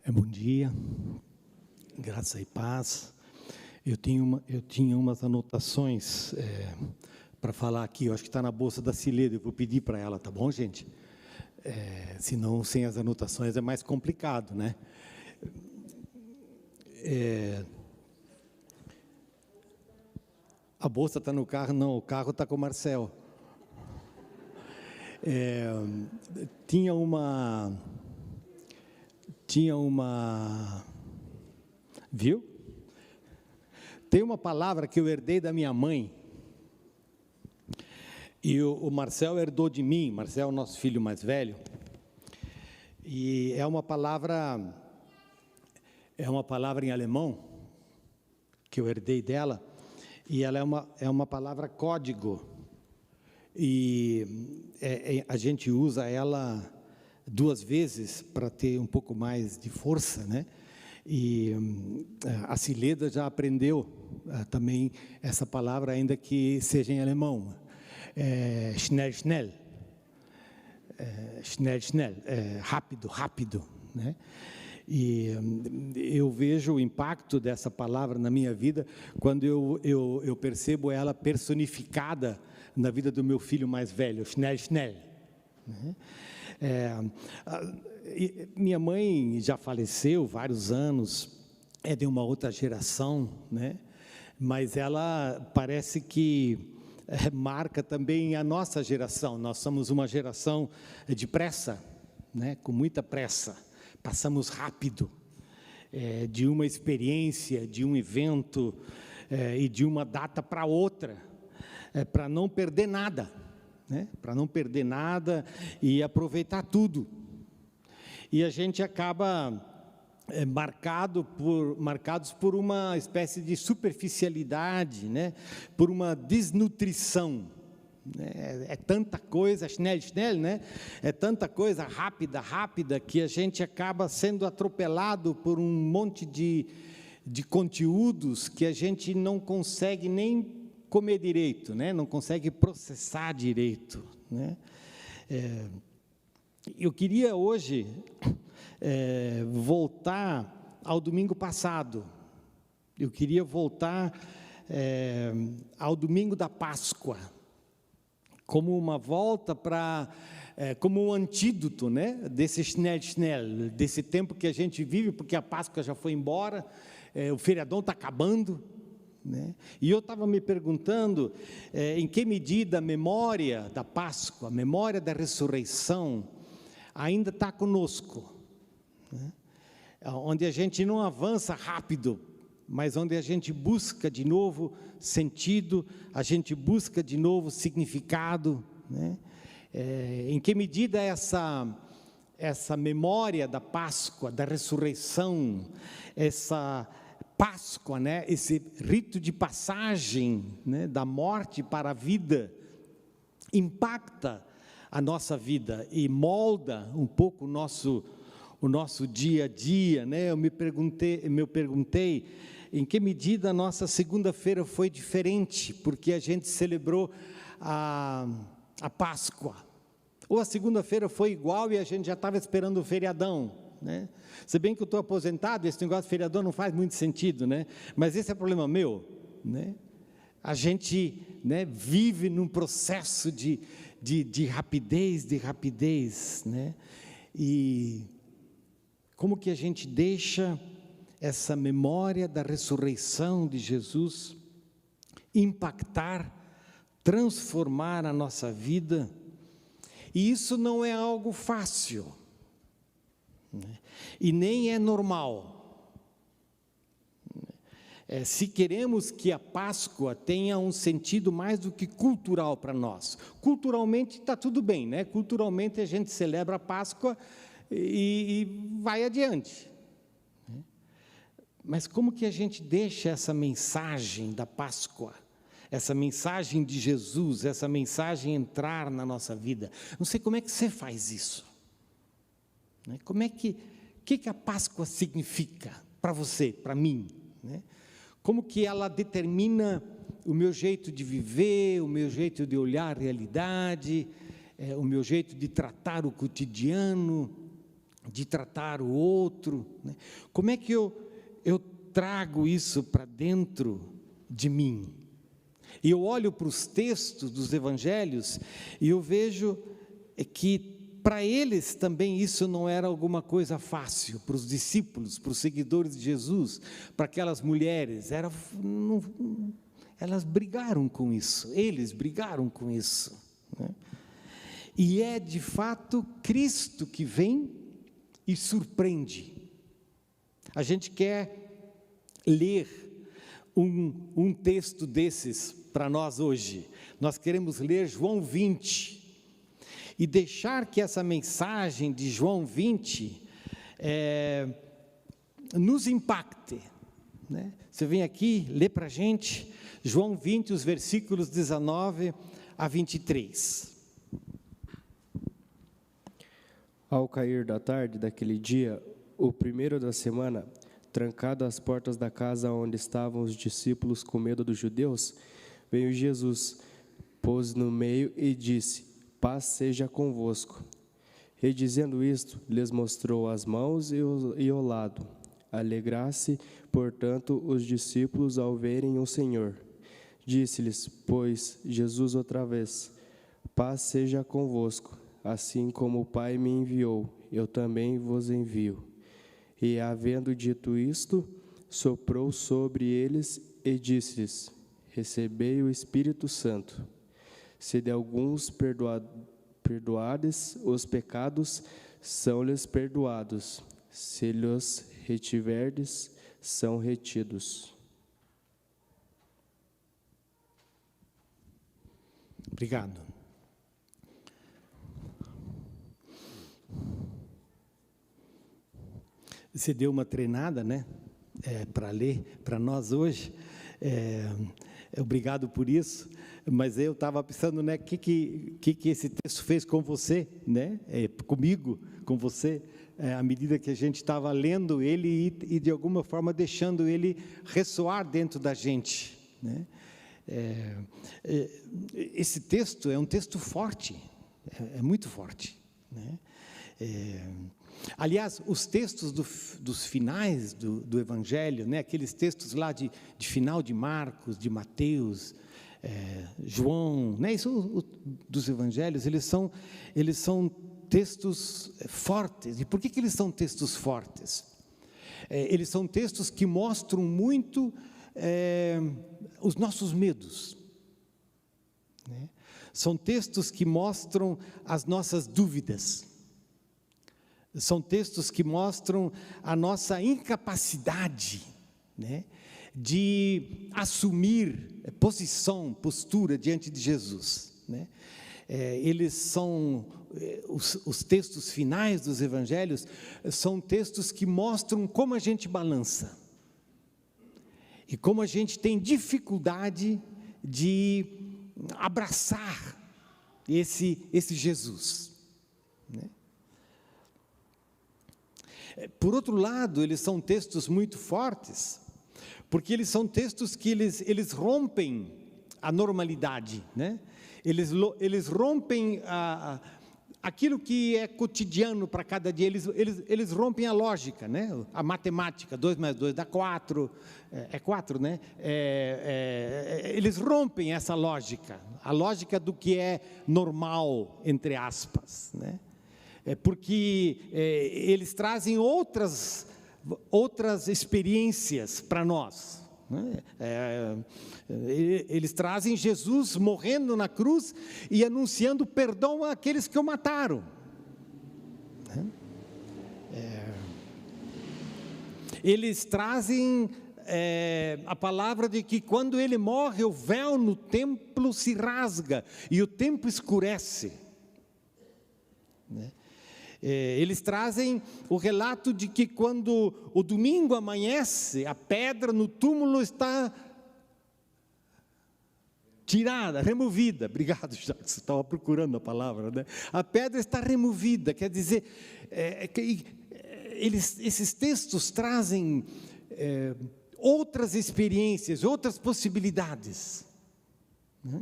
Bom dia, graça e paz. Eu tinha umas anotações para falar aqui, eu acho que está na bolsa da Cileda, eu vou pedir para ela, tá bom, gente? Senão, sem as anotações é mais complicado, né? A bolsa está no carro? Não, o carro está com o Marcel. Tinha uma... Viu? Tem uma palavra que eu herdei da minha mãe, e o Marcel herdou de mim. Marcel é o nosso filho mais velho, e é uma palavra em alemão, que eu herdei dela, e ela é uma palavra código, e a gente usa ela 2 vezes para ter um pouco mais de força, né? E a Cileda já aprendeu também essa palavra, ainda que seja em alemão. Schnell, schnell. Schnell, schnell. Rápido, rápido, né? E eu vejo o impacto dessa palavra na minha vida quando eu percebo ela personificada na vida do meu filho mais velho, Schnell, schnell, né? Minha mãe já faleceu vários anos, é de uma outra geração, né? Mas ela parece que marca também a nossa geração. Nós somos uma geração de pressa, né? Com muita pressa, passamos rápido, de uma experiência, de um evento e de uma data para outra, para não perder nada, né? Para não perder nada e aproveitar tudo. E a gente acaba marcados por uma espécie de superficialidade, né? Por uma desnutrição. É tanta coisa, schnell, schnell, né? É tanta coisa rápida, rápida, que a gente acaba sendo atropelado por um monte de conteúdos que a gente não consegue nem comer direito, né? Não consegue processar direito, né? Eu queria hoje voltar ao domingo passado. Eu queria voltar ao domingo da Páscoa, como uma volta para, como um antídoto, né, desse schnell, schnell, desse tempo que a gente vive, porque a Páscoa já foi embora, o feriadão está acabando, né? E eu estava me perguntando em que medida a memória da Páscoa, a memória da ressurreição, ainda está conosco, né? Onde a gente não avança rápido, mas onde a gente busca de novo sentido, a gente busca de novo significado, né? Em que medida essa memória da Páscoa, da ressurreição, essa Páscoa, né? Esse rito de passagem, né? Da morte para a vida, impacta a nossa vida e molda um pouco o nosso dia a dia, né? Eu me perguntei em que medida a nossa segunda-feira foi diferente, porque a gente celebrou a Páscoa, ou a segunda-feira foi igual e a gente já estava esperando o feriadão, né? Se bem que eu estou aposentado, esse negócio de feriadão não faz muito sentido, né? Mas esse é problema meu, né? A gente, né, vive num processo de rapidez, né? E como que a gente deixa essa memória da ressurreição de Jesus impactar, transformar a nossa vida? E isso não é algo fácil, né? E nem é normal. Se queremos que a Páscoa tenha um sentido mais do que cultural para nós. Culturalmente está tudo bem, né? Culturalmente a gente celebra a Páscoa e vai adiante. Mas como que a gente deixa essa mensagem da Páscoa, essa mensagem de Jesus, essa mensagem entrar na nossa vida? Não sei como é que você faz isso, né? Como é que a Páscoa significa para você, para mim, né? Como que ela determina o meu jeito de viver, o meu jeito de olhar a realidade, o meu jeito de tratar o cotidiano, de tratar o outro, né? Como é que eu trago isso para dentro de mim? E eu olho para os textos dos evangelhos e eu vejo que para eles também isso não era alguma coisa fácil, para os discípulos, para os seguidores de Jesus, para aquelas mulheres, elas brigaram com isso, eles brigaram com isso, né? E é de fato Cristo que vem e surpreende. A gente quer ler um texto desses para nós hoje. Nós queremos ler João 20 e deixar que essa mensagem de João 20 nos impacte, né? Você vem aqui, lê para a gente João 20, os versículos 19 a 23. Ao cair da tarde daquele dia, o primeiro da semana, trancado as portas da casa onde estavam os discípulos com medo dos judeus, veio Jesus, pôs no meio e disse: paz seja convosco. E dizendo isto, lhes mostrou as mãos e o lado. Alegrasse, portanto, os discípulos ao verem o Senhor. Disse-lhes, pois, Jesus outra vez: paz seja convosco. Assim como o Pai me enviou, eu também vos envio. E, havendo dito isto, soprou sobre eles e disse-lhes: recebei o Espírito Santo. Se de alguns perdoardes os pecados, são-lhes perdoados. Se lhes retiverdes, são retidos. Obrigado. Você deu uma treinada, né? Para ler para nós hoje. Obrigado por isso. Mas eu estava pensando, né? O que esse texto fez com você, né? Comigo, com você, à medida que a gente estava lendo ele e de alguma forma deixando ele ressoar dentro da gente, né? Esse texto é um texto forte, é muito forte, né? Aliás, os textos dos finais do Evangelho, né, aqueles textos lá de final de Marcos, de Mateus, João, né, isso, dos Evangelhos, eles são textos fortes. E por que eles são textos fortes? Eles são textos que mostram muito os nossos medos, né? São textos que mostram as nossas dúvidas. São textos que mostram a nossa incapacidade, né, de assumir postura diante de Jesus, né? Eles são, os textos finais dos evangelhos, são textos que mostram como a gente balança, e como a gente tem dificuldade de abraçar esse Jesus, né? Por outro lado, eles são textos muito fortes, porque eles são textos que eles rompem a normalidade, né? Eles rompem aquilo que é cotidiano para cada dia, eles rompem a lógica, né? A matemática, 2 mais 2 dá 4, é 4, né? Eles rompem essa lógica, a lógica do que é normal, entre aspas, né? Porque eles trazem outras experiências para nós, né? Eles trazem Jesus morrendo na cruz e anunciando perdão àqueles que o mataram, né? Eles trazem a palavra de que quando ele morre, o véu no templo se rasga e o templo escurece, né? Eles trazem o relato de que quando o domingo amanhece, a pedra no túmulo está tirada, removida. Obrigado, Jacques, você estava procurando a palavra, né? A pedra está removida, quer dizer, esses textos trazem outras experiências, outras possibilidades, né?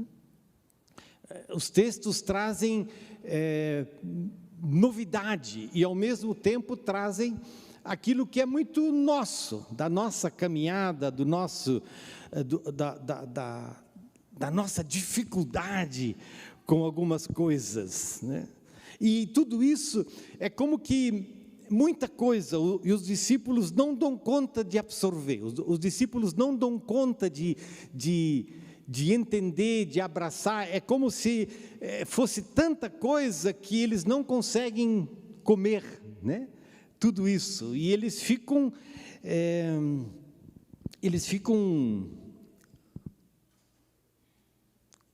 Os textos trazem novidade e ao mesmo tempo trazem aquilo que é muito nosso, da nossa caminhada, do nosso, da nossa dificuldade com algumas coisas, né? E tudo isso é como que muita coisa, e os discípulos não dão conta de absorver, os discípulos não dão conta de entender, de abraçar, é como se fosse tanta coisa que eles não conseguem comer, né? Tudo isso, e eles ficam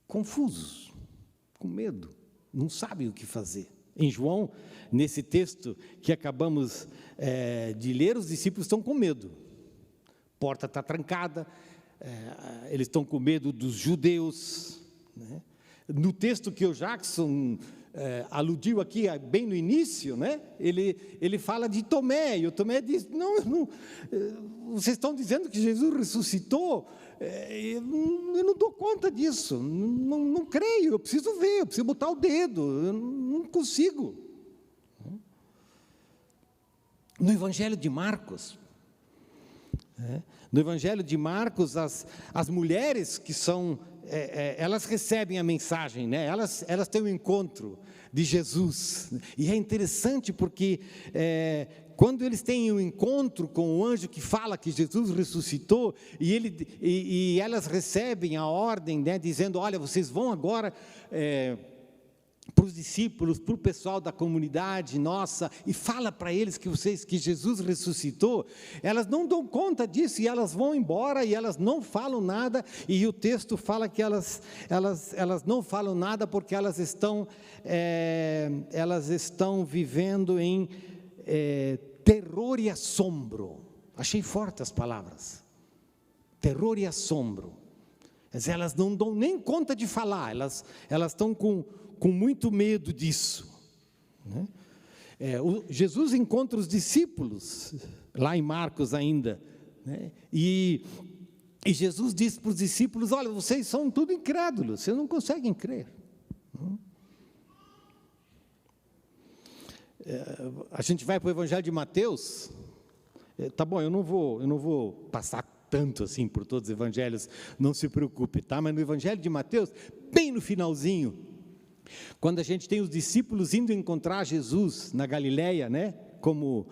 confusos, com medo, não sabem o que fazer. Em João, nesse texto que acabamos de ler, os discípulos estão com medo, a porta está trancada, eles estão com medo dos judeus, né? No texto que o Jackson aludiu aqui, bem no início, né? Ele fala de Tomé, e o Tomé diz, não, vocês estão dizendo que Jesus ressuscitou, eu não dou conta disso, não creio, eu preciso ver, eu preciso botar o dedo, eu não consigo. No Evangelho de Marcos, as mulheres que são, elas recebem a mensagem, né? Elas têm um encontro de Jesus, e é interessante porque quando eles têm um encontro com o anjo que fala que Jesus ressuscitou, e elas recebem a ordem, né, dizendo, olha, vocês vão agora para os discípulos, para o pessoal da comunidade nossa, e fala para eles que Jesus ressuscitou, elas não dão conta disso, e elas vão embora, e elas não falam nada, e o texto fala que elas não falam nada, porque elas estão vivendo em terror e assombro. Achei fortes as palavras, terror e assombro. Mas elas não dão nem conta de falar, elas estão com muito medo disso, né? Jesus encontra os discípulos, lá em Marcos ainda, né? E Jesus diz para os discípulos, olha, vocês são tudo incrédulos, vocês não conseguem crer. A gente vai para o Evangelho de Mateus, tá bom, eu não vou passar tanto assim por todos os evangelhos, não se preocupe, tá? Mas no Evangelho de Mateus, bem no finalzinho, quando a gente tem os discípulos indo encontrar Jesus na Galileia, né? Como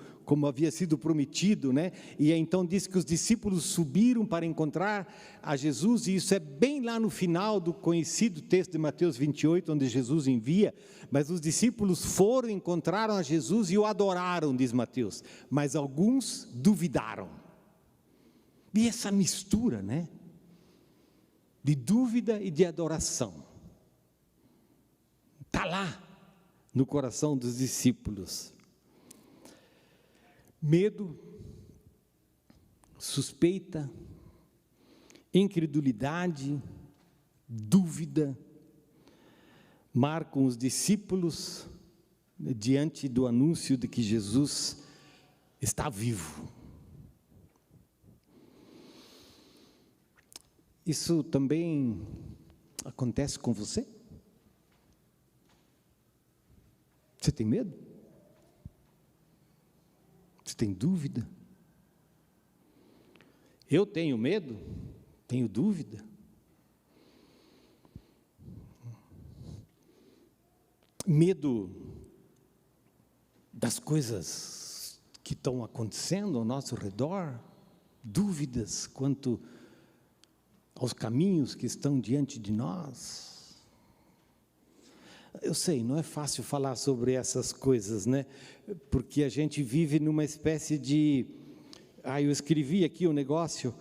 havia sido prometido, né? E então diz que os discípulos subiram para encontrar a Jesus, e isso é bem lá no final do conhecido texto de Mateus 28, onde Jesus envia, mas os discípulos foram, encontraram a Jesus e o adoraram, diz Mateus, mas alguns duvidaram. E essa mistura, né? De dúvida e de adoração, está lá no coração dos discípulos. Medo, suspeita, incredulidade, dúvida, marcam os discípulos diante do anúncio de que Jesus está vivo. Isso também acontece com você? Você tem medo? Você tem dúvida? Eu tenho medo, tenho dúvida. Medo das coisas que estão acontecendo ao nosso redor, dúvidas quanto aos caminhos que estão diante de nós. Eu sei, não é fácil falar sobre essas coisas, né? Porque a gente vive numa espécie de... eu escrevi aqui um negócio,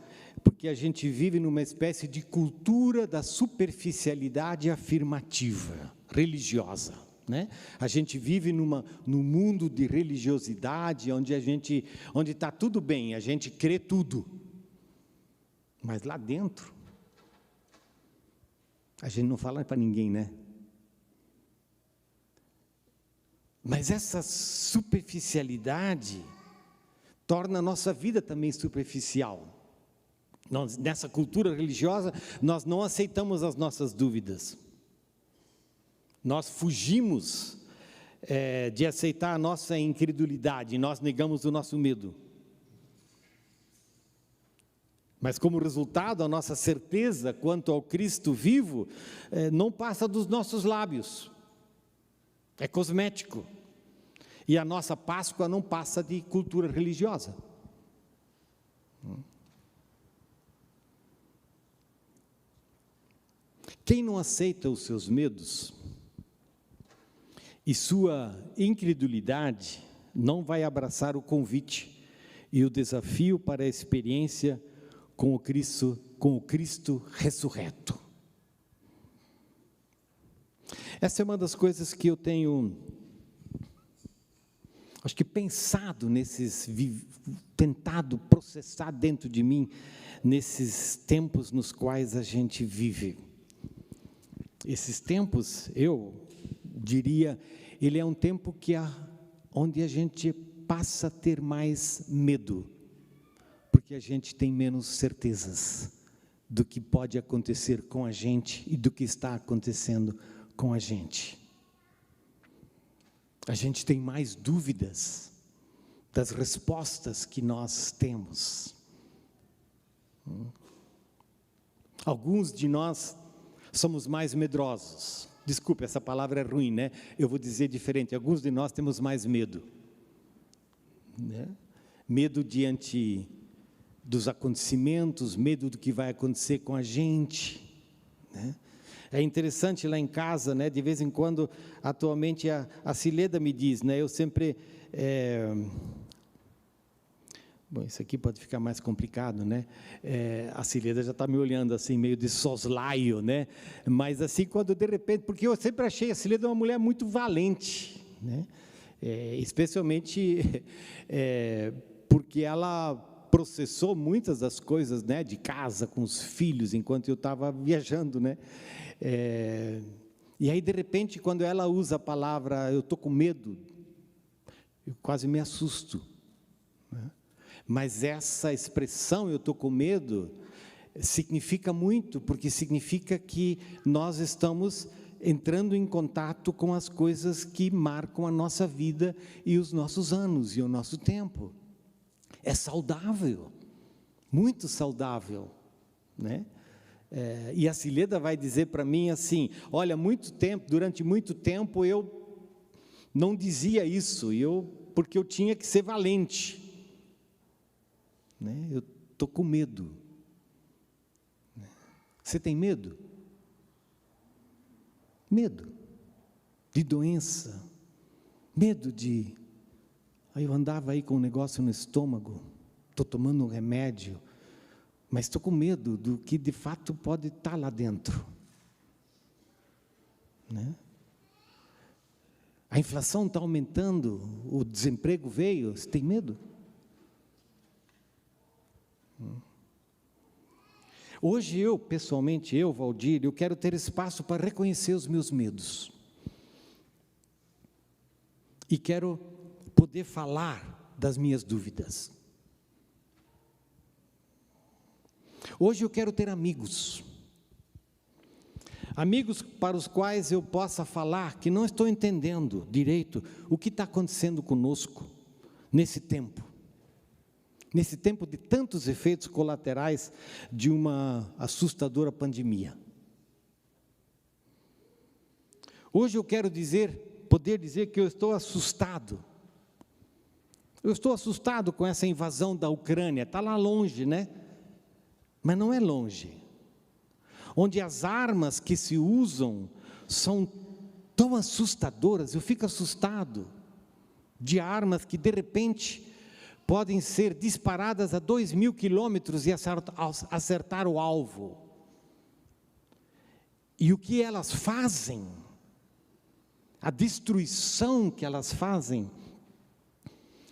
porque a gente vive numa espécie de cultura da superficialidade afirmativa, religiosa, né? A gente vive num mundo de religiosidade, onde está tudo bem, a gente crê tudo. Mas lá dentro, a gente não fala para ninguém, né? Mas essa superficialidade torna a nossa vida também superficial. Nessa cultura religiosa, nós não aceitamos as nossas dúvidas. Nós fugimos de aceitar a nossa incredulidade, nós negamos o nosso medo. Mas como resultado, a nossa certeza quanto ao Cristo vivo não passa dos nossos lábios, é cosmético. E a nossa Páscoa não passa de cultura religiosa. Quem não aceita os seus medos e sua incredulidade não vai abraçar o convite e o desafio para a experiência com o Cristo ressurreto. Essa é uma das coisas que eu tenho, acho que pensado tentado processar dentro de mim, nesses tempos nos quais a gente vive. Esses tempos, eu diria, ele é um tempo onde a gente passa a ter mais medo, porque a gente tem menos certezas do que pode acontecer com a gente e do que está acontecendo com a gente. A gente tem mais dúvidas das respostas que nós temos. Alguns de nós somos mais medrosos. Desculpe, essa palavra é ruim, né? Eu vou dizer diferente. Alguns de nós temos mais medo. Né? Medo diante dos acontecimentos, medo do que vai acontecer com a gente. Né? É interessante lá em casa, né? De vez em quando, atualmente, a Cileda me diz, né? Eu sempre... Bom, isso aqui pode ficar mais complicado, né? A Cileda já está me olhando assim, meio de soslaio, né? Mas assim, quando de repente... Porque eu sempre achei a Cileda uma mulher muito valente, né? Especialmente porque ela processou muitas das coisas, né? De casa, com os filhos, enquanto eu estava viajando, né? E aí, de repente, quando ela usa a palavra, eu estou com medo, eu quase me assusto, né? Mas essa expressão, eu estou com medo, significa muito, porque significa que nós estamos entrando em contato com as coisas que marcam a nossa vida e os nossos anos e o nosso tempo. É saudável, muito saudável, né? E a Cileda vai dizer para mim assim, olha, durante muito tempo eu não dizia isso, porque eu tinha que ser valente. Né? Eu estou com medo. Você tem medo? Medo de doença, medo de... Aí eu andava aí com um negócio no estômago, estou tomando um remédio, mas estou com medo do que de fato pode estar lá dentro. Né? A inflação está aumentando, o desemprego veio, você tem medo? Hoje pessoalmente, Valdir, eu quero ter espaço para reconhecer os meus medos. E quero poder falar das minhas dúvidas. Hoje eu quero ter amigos. Amigos para os quais eu possa falar que não estou entendendo direito o que está acontecendo conosco nesse tempo. Nesse tempo de tantos efeitos colaterais de uma assustadora pandemia. Hoje eu quero poder dizer que eu estou assustado. Eu estou assustado com essa invasão da Ucrânia, está lá longe, né? Mas não é longe. Onde as armas que se usam são tão assustadoras, eu fico assustado de armas que de repente podem ser disparadas a 2.000 quilômetros e acertar o alvo. E o que elas fazem, a destruição que elas fazem,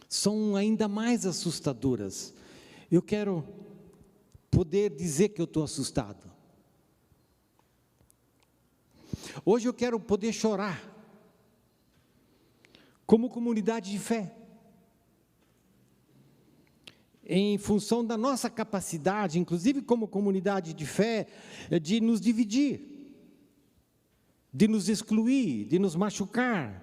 são ainda mais assustadoras. Eu quero poder dizer que eu estou assustado. Hoje eu quero poder chorar, como comunidade de fé, em função da nossa capacidade, inclusive como comunidade de fé, de nos dividir, de nos excluir, de nos machucar,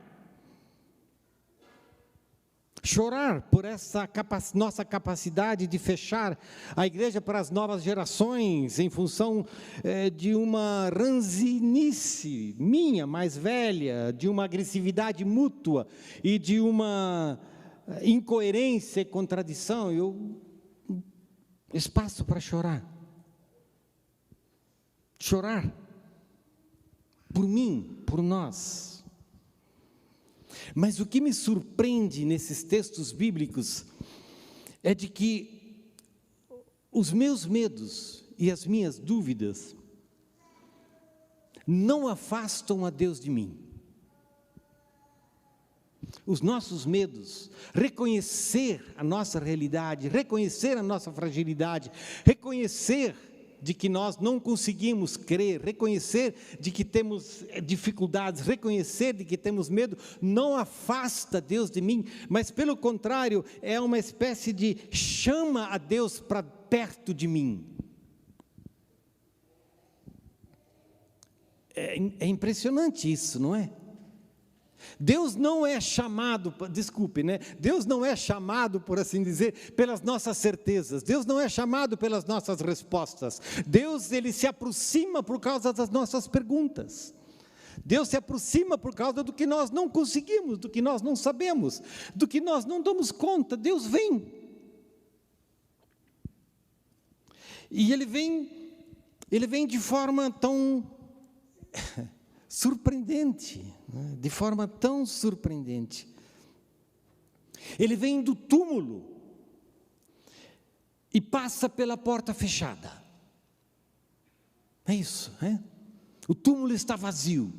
Chorar por essa nossa capacidade de fechar a igreja para as novas gerações, em função de uma ranzinice minha, mais velha, de uma agressividade mútua e de uma incoerência e contradição. Espaço para chorar. Chorar por mim, por nós. Mas o que me surpreende nesses textos bíblicos é de que os meus medos e as minhas dúvidas não afastam a Deus de mim. Os nossos medos, reconhecer a nossa realidade, reconhecer a nossa fragilidade, reconhecer de que nós não conseguimos crer, reconhecer de que temos dificuldades, reconhecer de que temos medo, não afasta Deus de mim, mas pelo contrário, é uma espécie de chama a Deus para perto de mim. É impressionante isso, não é? Deus não é chamado, Deus não é chamado, por assim dizer, pelas nossas certezas, Deus não é chamado pelas nossas respostas, Deus, Ele se aproxima por causa das nossas perguntas, Deus se aproxima por causa do que nós não conseguimos, do que nós não sabemos, do que nós não damos conta. Deus vem, e Ele vem de forma tão surpreendente, de forma tão surpreendente. Ele vem do túmulo e passa pela porta fechada. É isso, é? O túmulo está vazio.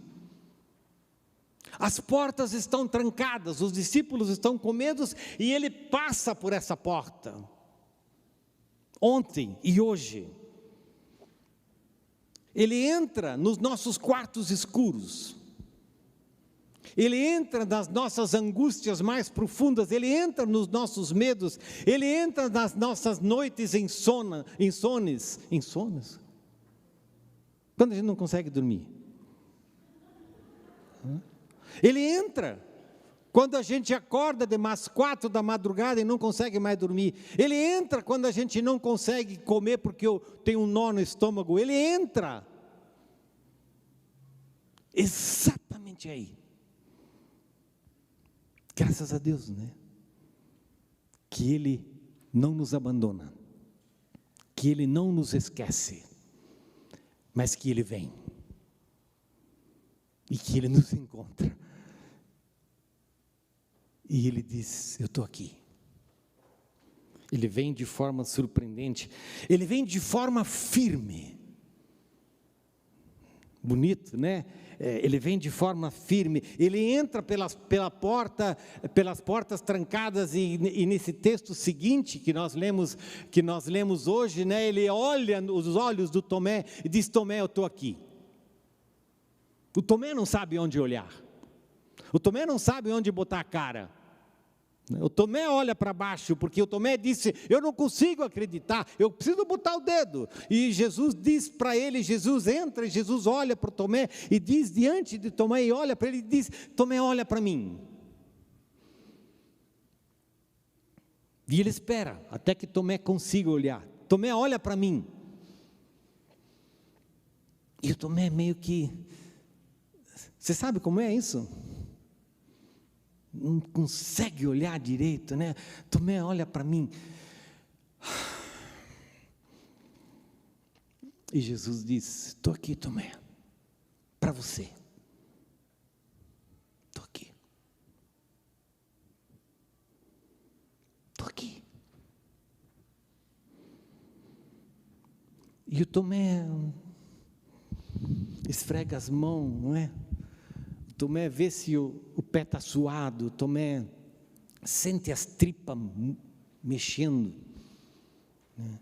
As portas estão trancadas, os discípulos estão com medo e ele passa por essa porta. Ontem e hoje. Ele entra nos nossos quartos escuros, Ele entra nas nossas angústias mais profundas, Ele entra nos nossos medos, Ele entra nas nossas noites insones, quando a gente não consegue dormir. Ele entra quando a gente acorda de mais 4 da madrugada e não consegue mais dormir. Ele entra quando a gente não consegue comer porque eu tenho um nó no estômago. Ele entra exatamente aí. Graças a Deus, né? Que Ele não nos abandona, que Ele não nos esquece, mas que Ele vem e que Ele nos encontra. E Ele diz: eu estou aqui. Ele vem de forma surpreendente, Ele vem de forma firme. Bonito, né? Ele vem de forma firme, Ele entra pelas portas trancadas, e nesse texto seguinte que nós lemos hoje, né? Ele olha nos olhos do Tomé e diz: Tomé, eu estou aqui. O Tomé não sabe onde olhar, o Tomé não sabe onde botar a cara. O Tomé olha para baixo, porque o Tomé disse: eu não consigo acreditar, eu preciso botar o dedo. E Jesus diz para ele, Jesus entra, e Jesus olha para o Tomé, e diz diante de Tomé, e olha para ele e diz: Tomé, olha para mim. E ele espera, até que Tomé consiga olhar. Tomé, olha para mim. E o Tomé meio que, você sabe como é isso? Não consegue olhar direito, né? Tomé, olha para mim. E Jesus diz: estou aqui, Tomé, para você. Estou aqui. Estou aqui. E o Tomé esfrega as mãos, não é? Tomé vê se o pé está suado, Tomé sente as tripas mexendo, né?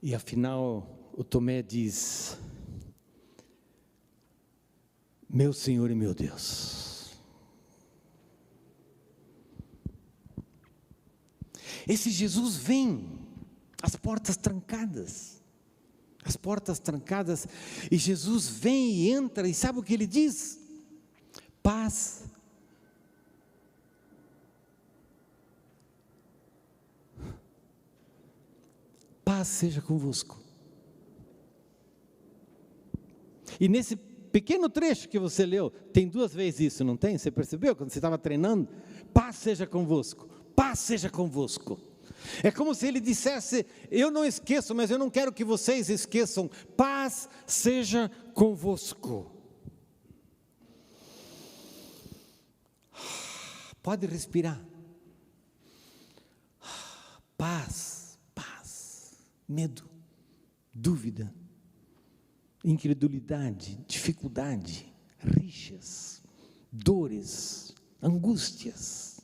E afinal o Tomé diz: meu Senhor e meu Deus. Esse Jesus vem, as portas trancadas, e Jesus vem e entra, e sabe o que Ele diz? Paz paz seja convosco. E nesse pequeno trecho que você leu, tem 2 vezes isso, não tem? Você percebeu quando você estava treinando? Paz seja convosco, paz seja convosco. É como se ele dissesse, eu não esqueço, mas eu não quero que vocês esqueçam, paz seja convosco. Pode respirar. Paz, paz, medo, dúvida, incredulidade, dificuldade, rixas, dores, angústias.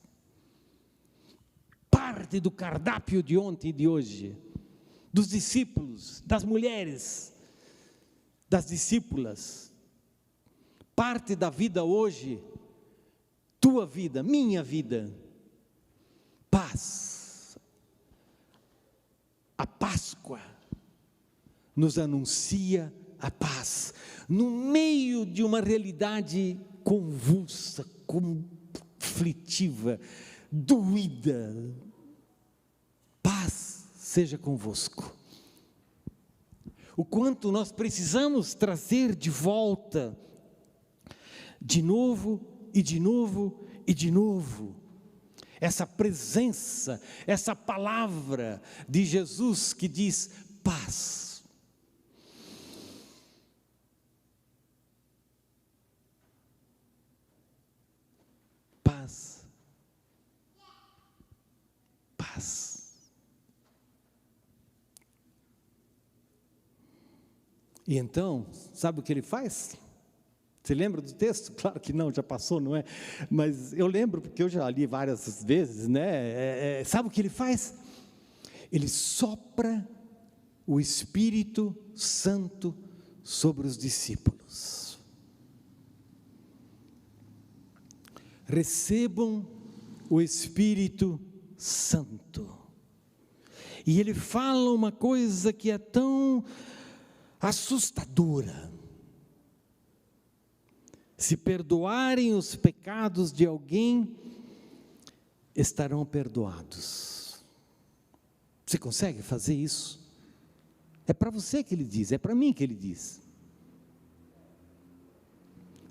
Parte do cardápio de ontem e de hoje, dos discípulos, das mulheres, das discípulas, parte da vida hoje, tua vida, minha vida, paz. A Páscoa nos anuncia a paz, no meio de uma realidade convulsa, conflitiva, doída. Paz seja convosco. O quanto nós precisamos trazer de volta, de novo e de novo e de novo, essa presença, essa palavra de Jesus que diz paz. Paz. Paz. E então, sabe o que ele faz? Você lembra do texto? Claro que não, já passou, não é? Mas eu lembro, porque eu já li várias vezes, né? Sabe o que ele faz? Ele sopra o Espírito Santo sobre os discípulos. Recebam o Espírito Santo. E ele fala uma coisa que é tão assustadora. Se perdoarem os pecados de alguém, estarão perdoados. Você consegue fazer isso? É para você que ele diz, é para mim que ele diz.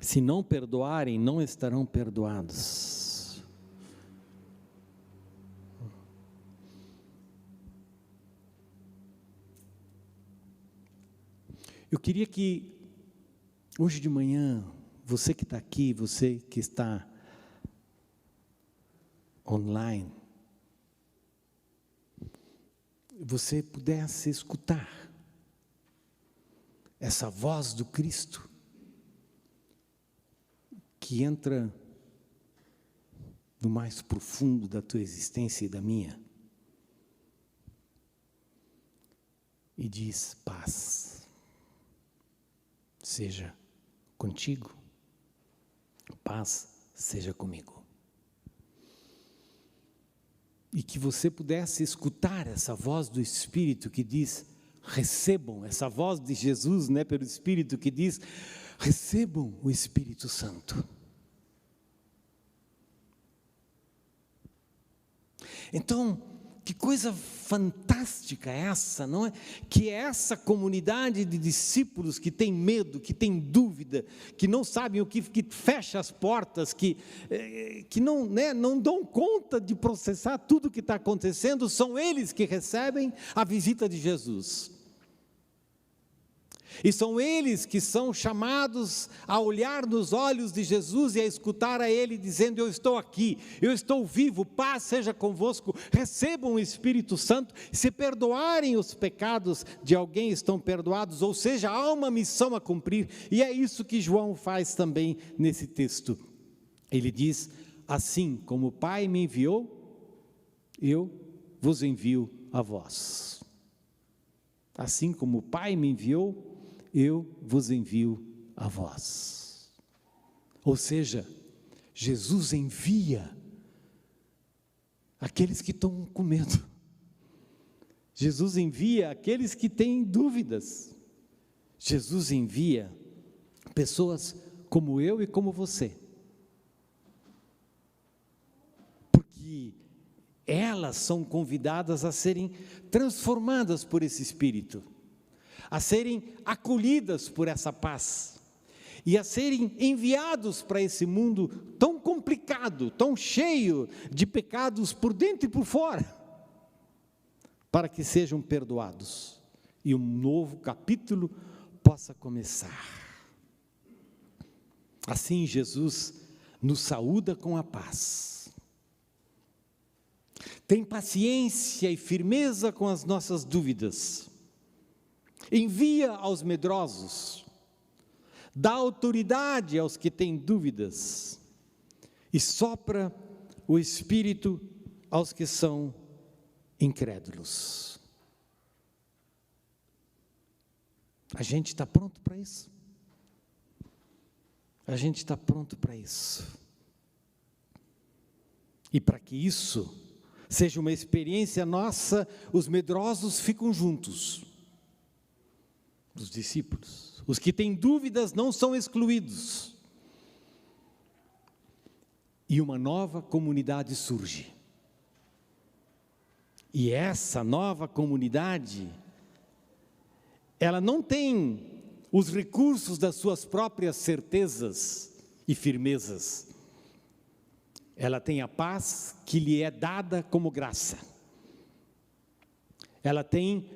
Se não perdoarem, não estarão perdoados. Eu queria que hoje de manhã, você que está aqui, você que está online, você pudesse escutar essa voz do Cristo que entra no mais profundo da tua existência e da minha e diz: paz seja contigo, paz seja comigo. E que você pudesse escutar essa voz do Espírito que diz: recebam, essa voz de Jesus, né, pelo Espírito que diz: recebam o Espírito Santo. Então, que coisa fantástica é essa, não é? Que é essa comunidade de discípulos que tem medo, que tem dúvida, que não sabem o que fecha as portas, que não, né, não dão conta de processar tudo o que está acontecendo, são eles que recebem a visita de Jesus. E são eles que são chamados a olhar nos olhos de Jesus e a escutar a Ele dizendo: eu estou aqui, eu estou vivo, paz seja convosco, recebam o Espírito Santo. Se perdoarem os pecados de alguém, estão perdoados, ou seja, há uma missão a cumprir, e é isso que João faz também nesse texto. Ele diz: assim como o Pai me enviou, eu vos envio a vós. Assim como o Pai me enviou, eu vos envio a vós. Ou seja, Jesus envia aqueles que estão com medo. Jesus envia aqueles que têm dúvidas. Jesus envia pessoas como eu e como você. Porque elas são convidadas a serem transformadas por esse Espírito, a serem acolhidas por essa paz e a serem enviados para esse mundo tão complicado, tão cheio de pecados por dentro e por fora, para que sejam perdoados e um novo capítulo possa começar. Assim, Jesus nos saúda com a paz. Tem paciência e firmeza com as nossas dúvidas. Envia aos medrosos. Dá autoridade aos que têm dúvidas. E sopra o Espírito aos que são incrédulos. A gente está pronto para isso? A gente está pronto para isso. E para que isso seja uma experiência nossa, os medrosos ficam juntos. Os discípulos. Os que têm dúvidas não são excluídos. E uma nova comunidade surge. E essa nova comunidade, ela não tem os recursos das suas próprias certezas e firmezas. Ela tem a paz que lhe é dada como graça. Ela tem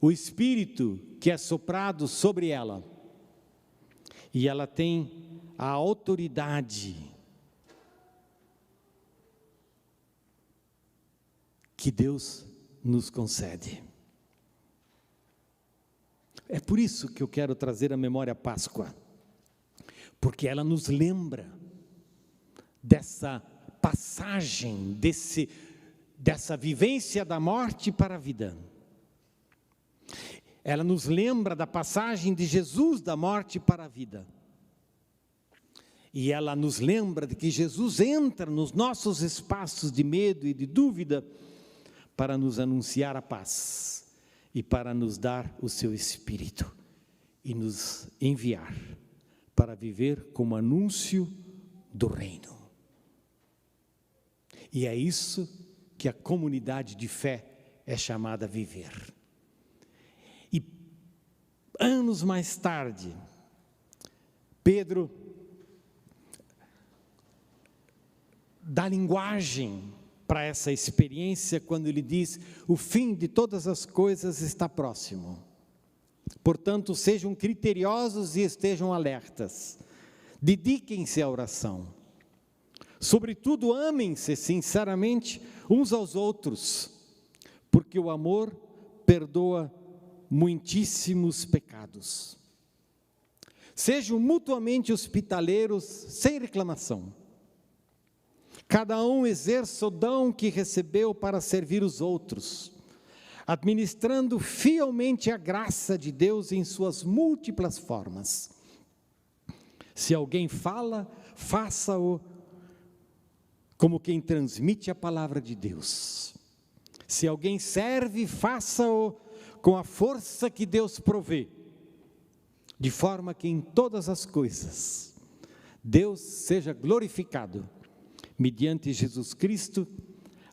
o Espírito que é soprado sobre ela. E ela tem a autoridade que Deus nos concede. É por isso que eu quero trazer à memória a Páscoa, porque ela nos lembra dessa passagem, dessa vivência da morte para a vida. Ela nos lembra da passagem de Jesus da morte para a vida. E ela nos lembra de que Jesus entra nos nossos espaços de medo e de dúvida para nos anunciar a paz e para nos dar o seu Espírito e nos enviar para viver como anúncio do reino. E é isso que a comunidade de fé é chamada a viver. E anos mais tarde, Pedro dá linguagem para essa experiência quando ele diz: o fim de todas as coisas está próximo. Portanto, sejam criteriosos e estejam alertas. Dediquem-se à oração. Sobretudo, amem-se sinceramente uns aos outros, porque o amor perdoa muitíssimos pecados. Sejam mutuamente hospitaleiros sem reclamação. Cada um exerça o dom que recebeu para servir os outros, administrando fielmente a graça de Deus em suas múltiplas formas. Se alguém fala, faça-o como quem transmite a palavra de Deus. Se alguém serve, faça-o com a força que Deus provê, de forma que em todas as coisas Deus seja glorificado, mediante Jesus Cristo,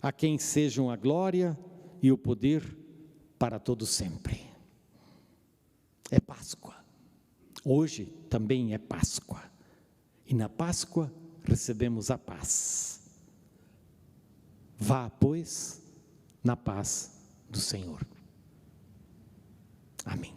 a quem sejam a glória e o poder para todo sempre. É Páscoa. Hoje também é Páscoa. E na Páscoa recebemos a paz. Vá, pois, na paz do Senhor. Amém.